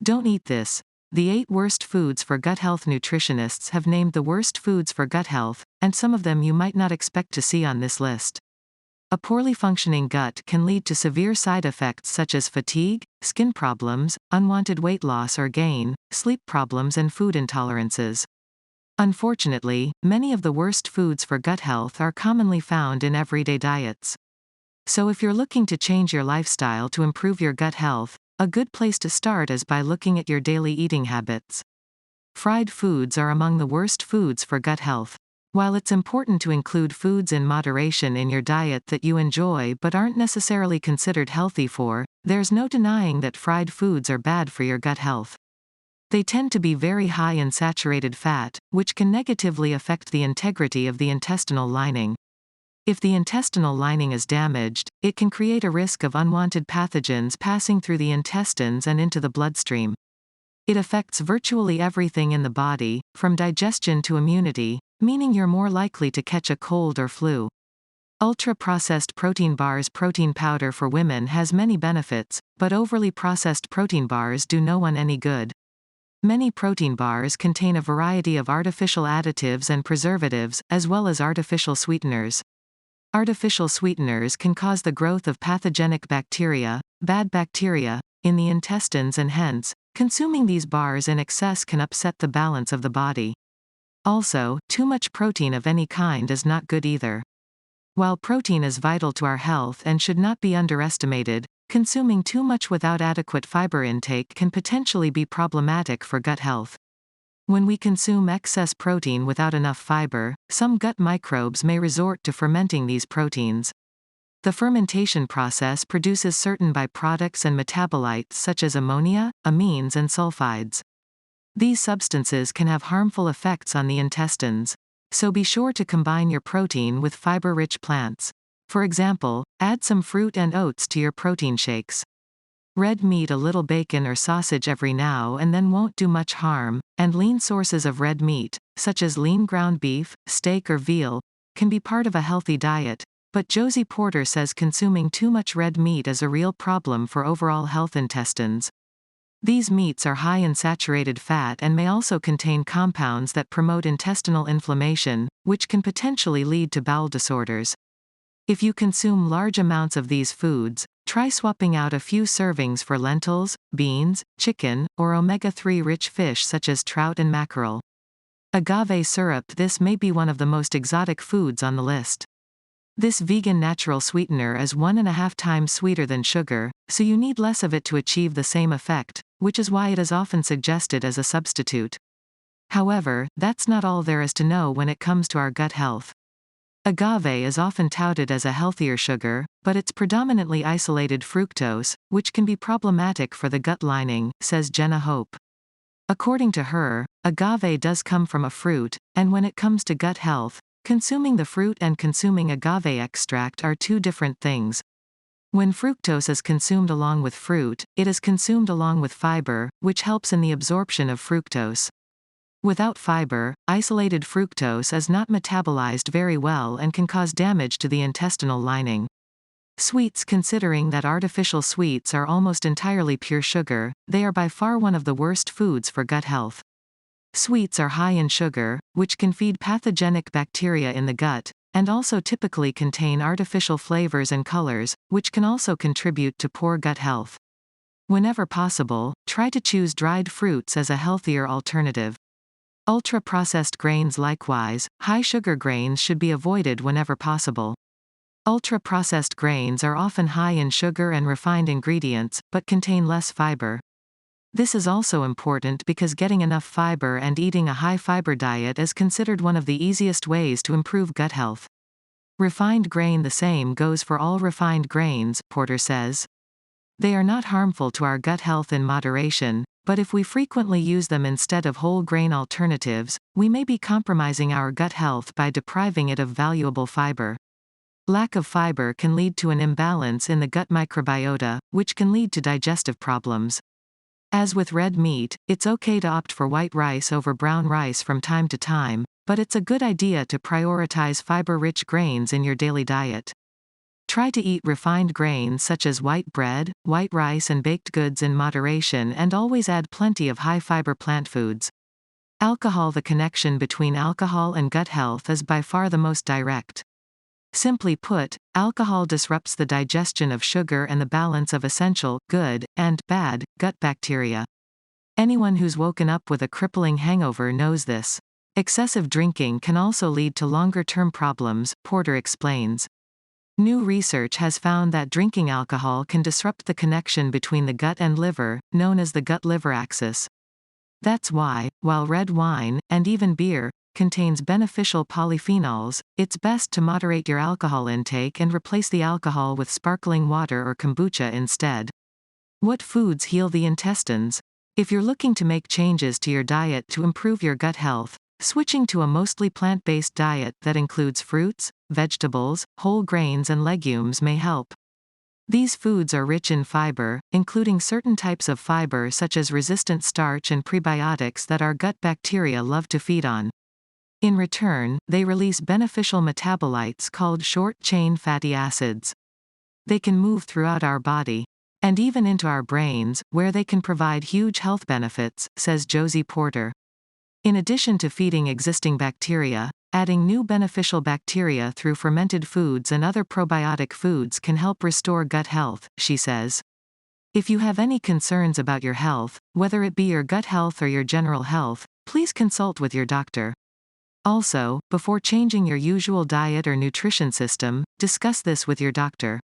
Don't eat this. The 8 worst foods for gut health. Nutritionists have named the worst foods for gut health, and some of them you might not expect to see on this list. A poorly functioning gut can lead to severe side effects such as fatigue, skin problems, unwanted weight loss or gain, sleep problems, and food intolerances. Unfortunately, many of the worst foods for gut health are commonly found in everyday diets. So if you're looking to change your lifestyle to improve your gut health, a good place to start is by looking at your daily eating habits. Fried foods are among the worst foods for gut health. While it's important to include foods in moderation in your diet that you enjoy but aren't necessarily considered healthy for, there's no denying that fried foods are bad for your gut health. They tend to be very high in saturated fat, which can negatively affect the integrity of the intestinal lining. If the intestinal lining is damaged, it can create a risk of unwanted pathogens passing through the intestines and into the bloodstream. It affects virtually everything in the body, from digestion to immunity, meaning you're more likely to catch a cold or flu. Ultra-processed protein bars. Protein powder for women has many benefits, but overly processed protein bars do no one any good. Many protein bars contain a variety of artificial additives and preservatives, as well as artificial sweeteners. Artificial sweeteners can cause the growth of pathogenic bacteria, bad bacteria, in the intestines, and hence, consuming these bars in excess can upset the balance of the body. Also, too much protein of any kind is not good either. While protein is vital to our health and should not be underestimated, consuming too much without adequate fiber intake can potentially be problematic for gut health. When we consume excess protein without enough fiber, some gut microbes may resort to fermenting these proteins. The fermentation process produces certain byproducts and metabolites such as ammonia, amines, and sulfides. These substances can have harmful effects on the intestines. So be sure to combine your protein with fiber-rich plants. For example, add some fruit and oats to your protein shakes. Red meat, a little bacon or sausage every now and then won't do much harm, and lean sources of red meat, such as lean ground beef, steak, or veal, can be part of a healthy diet, but Josie Porter says consuming too much red meat is a real problem for overall health. Intestines. These meats are high in saturated fat and may also contain compounds that promote intestinal inflammation, which can potentially lead to bowel disorders. If you consume large amounts of these foods, try swapping out a few servings for lentils, beans, chicken, or omega-3 rich fish such as trout and mackerel. Agave syrup. This may be one of the most exotic foods on the list. This vegan natural sweetener is 1.5 times sweeter than sugar, so you need less of it to achieve the same effect, which is why it is often suggested as a substitute. However, that's not all there is to know when it comes to our gut health. Agave is often touted as a healthier sugar, but it's predominantly isolated fructose, which can be problematic for the gut lining, says Jenna Hope. According to her, agave does come from a fruit, and when it comes to gut health, consuming the fruit and consuming agave extract are two different things. When fructose is consumed along with fruit, it is consumed along with fiber, which helps in the absorption of fructose. Without fiber, isolated fructose is not metabolized very well and can cause damage to the intestinal lining. Sweets. Considering that artificial sweets are almost entirely pure sugar, they are by far one of the worst foods for gut health. Sweets are high in sugar, which can feed pathogenic bacteria in the gut, and also typically contain artificial flavors and colors, which can also contribute to poor gut health. Whenever possible, try to choose dried fruits as a healthier alternative. Ultra-processed grains. Likewise, high sugar grains should be avoided whenever possible. Ultra-processed grains are often high in sugar and refined ingredients, but contain less fiber. This is also important because getting enough fiber and eating a high-fiber diet is considered one of the easiest ways to improve gut health. Refined grain. The same goes for all refined grains, Porter says. They are not harmful to our gut health in moderation, but if we frequently use them instead of whole grain alternatives, we may be compromising our gut health by depriving it of valuable fiber. Lack of fiber can lead to an imbalance in the gut microbiota, which can lead to digestive problems. As with red meat, it's okay to opt for white rice over brown rice from time to time, but it's a good idea to prioritize fiber-rich grains in your daily diet. Try to eat refined grains such as white bread, white rice and baked goods in moderation, and always add plenty of high-fiber plant foods. Alcohol. The connection between alcohol and gut health is by far the most direct. Simply put, alcohol disrupts the digestion of sugar and the balance of essential, good, and bad, gut bacteria. Anyone who's woken up with a crippling hangover knows this. Excessive drinking can also lead to longer-term problems, Porter explains. New research has found that drinking alcohol can disrupt the connection between the gut and liver, known as the gut-liver axis. That's why, while red wine, and even beer, contains beneficial polyphenols, it's best to moderate your alcohol intake and replace the alcohol with sparkling water or kombucha instead. What foods heal the intestines? If you're looking to make changes to your diet to improve your gut health, switching to a mostly plant-based diet that includes fruits, vegetables, whole grains and legumes may help. These foods are rich in fiber, including certain types of fiber such as resistant starch and prebiotics that our gut bacteria love to feed on. In return, they release beneficial metabolites called short-chain fatty acids. They can move throughout our body, and even into our brains, where they can provide huge health benefits, says Josie Porter. In addition to feeding existing bacteria, adding new beneficial bacteria through fermented foods and other probiotic foods can help restore gut health, she says. If you have any concerns about your health, whether it be your gut health or your general health, please consult with your doctor. Also, before changing your usual diet or nutrition system, discuss this with your doctor.